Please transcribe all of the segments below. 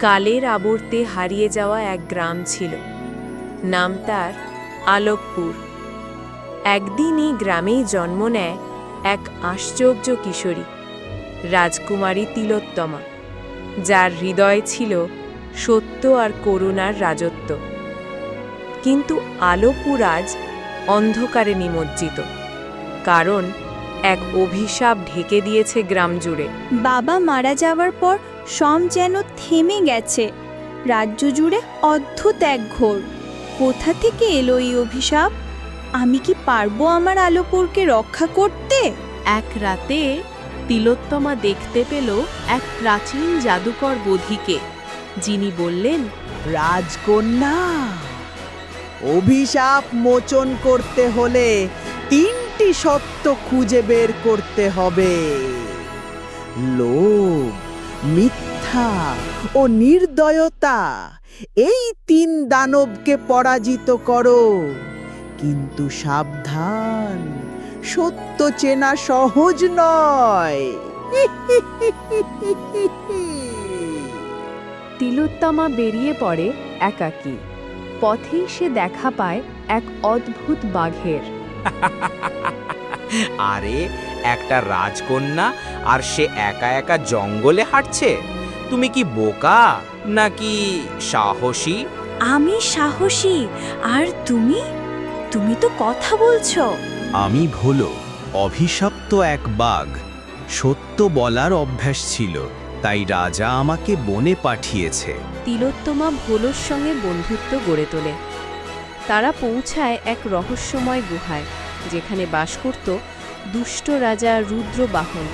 কালের আবর্তে হারিয়ে যাওয়া এক গ্রাম ছিল। নাম তার আলোকপুর। একদিন এই গ্রামেই জন্ম নেয় এক আশ্চর্য কিশোরী, রাজকুমারী তিলোত্তমা, যার হৃদয় ছিল সত্য আর করুণার রাজত্ব। কিন্তু আলোপুর আজ অন্ধকারে নিমজ্জিত, কারণ এক অভিশাপ ঢেকে দিয়েছে গ্রাম জুড়ে। বাবা মারা যাওয়ার পর সব যেন থেমে গেছে। রাজ্য জুড়ে অদ্ভুত এক ঘোর। কোথা থেকে এলো এই অভিশাপ? আমি কি পারবো আমার আলোপুরকে রক্ষা করতে? এক রাতে তিলোত্তমা দেখতে পেল এক প্রাচীন জাদুকর বধিকে, যিনি বললেন, রাজকন্যা, অভিশাপ মোচন করতে হলে 3টি সত্য খুঁজে বের করতে হবে। লোভ, মিথ্যা ও নির্দয়তা, এই 3 দানবকে পরাজিত করো। কিন্তু সাবধান, সত্য চেনা সহজ নয়। তিলোত্তমা বেরিয়ে পড়ে একাকী। পথেই সে দেখা পায় এক অদ্ভুত বাঘের। আরে, একটা রাজকন্যা আর সে একা একা জঙ্গলে হাঁটছে। তুমি কি বোকা নাকি সাহসী? আমি সাহসী, আর তুমি তুমি তো কথা বলছো। আমি ভোলো, অভিশপ্ত এক বাঘ। সত্য বলার অভ্যাস ছিল, তাই রাজা আমাকে বনে পাঠিয়েছে। তিলোত্তমা ভোলোর সঙ্গে বন্ধুত্ব গড়ে তোলে। তারা পৌঁছায় এক রহস্যময় গুহায়, যেখানে বাস করত দুষ্ট রাজা রুদ্রবাহন,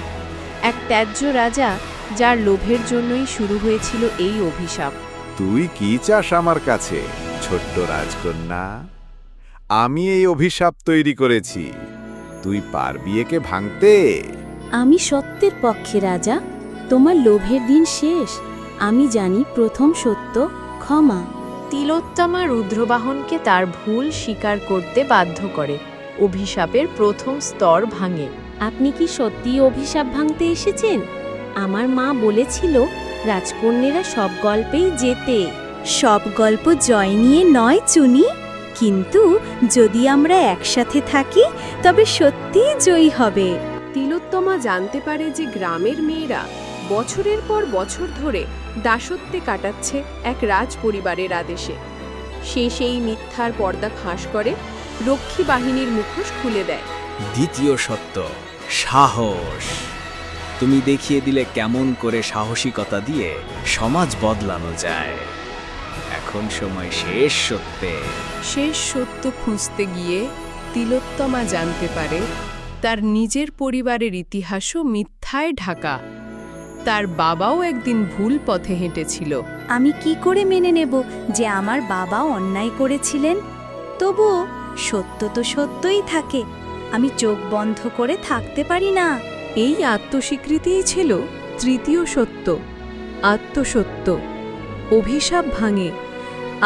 এক ত্যায্য রাজা, যার লোভের জন্যই শুরু হয়েছিল এই অভিশাপ। তুই কি চাস আমার কাছে, ছোট্ট রাজকন্যা? আমি এই অভিশাপ তৈরি করেছি। তুই পারবি একে ভাঙতে? আমি সত্যের পক্ষে রাজা। তোমার লোভের দিন শেষ। আমি জানি প্রথম সত্য ক্ষমা। তিলোত্তমা রুদ্রবাহনকে তার ভুল স্বীকার করতে বাধ্য করে। অভিশাপের প্রথম স্তর ভাঙে। আপনি কি সত্যি অভিশাপ ভাঙতে এসেছেন? আমার মা বলেছিল রাজকন্যেরা সব গল্পেই জেতে। সব গল্প জয় নিয়ে নয় চুনি, কিন্তু যদি আমরা একসাথে থাকি তবে সত্যিই জয়ী হবে। তিলোত্তমা জানতে পারে যে গ্রামের মেয়েরা বছরের পর বছর ধরে দাসত্বে কাটাচ্ছে এক রাজ পরিবারের আদেশে। সে সেই মিথ্যার পর্দা ফাঁস করে, রক্ষী বাহিনীর মুখোশ খুলে দেয়। দ্বিতীয় সত্য, সাহস। তুমি দেখিয়ে দিলে কেমন করে সাহসিকতা দিয়ে সমাজ বদলানো যায়। এখন সময় শেষ সত্যে। শেষ সত্য খুঁজতে গিয়ে তিলোত্তমা জানতে পারে তার নিজের পরিবারের ইতিহাসও মিথ্যায় ঢাকা। তার বাবাও একদিন ভুল পথে হেঁটেছিল। আমি কি করে মেনে নেব যে আমার বাবা অন্যায় করেছিলেন? তবুও সত্য তো সত্যই থাকে। আমি চোখ বন্ধ করে থাকতে পারি না। এই আত্মস্বীকৃতিই ছিল তৃতীয় সত্য, আত্মসত্য। অভিশাপ ভাঙে,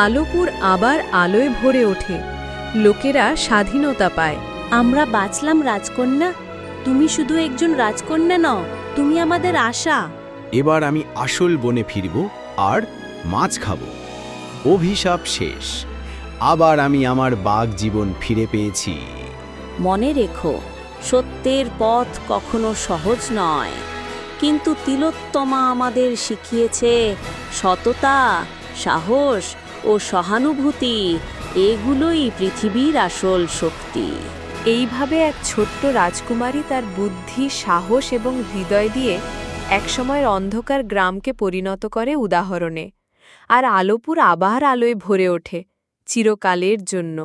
আলোপুর আবার আলোয় ভরে ওঠে, লোকেরা স্বাধীনতা পায়। আমরা বাঁচলাম রাজকন্যা। তুমি শুধু একজন রাজকন্যা নও, তুমি আমাদের আশা। এবার আমি আসল বনে ফিরব আর মাছ খাব। অভিশাপ শেষ। আবার আমি আমার বাঘ জীবন ফিরে পেয়েছি। মনে রেখো, সত্যের পথ কখনো সহজ নয়, কিন্তু তিলোত্তমা আমাদের শিখিয়েছে সততা, সাহস ও সহানুভূতি, এগুলোই পৃথিবীর আসল শক্তি। এইভাবে এক ছোট্ট রাজকুমারী তার বুদ্ধি, সাহস এবং হৃদয় দিয়ে একসময়ের অন্ধকার গ্রামকে পরিণত করে উদাহরণে। আর আলোপুর আবার আলোয় ভরে ওঠে, চিরকালের জন্য।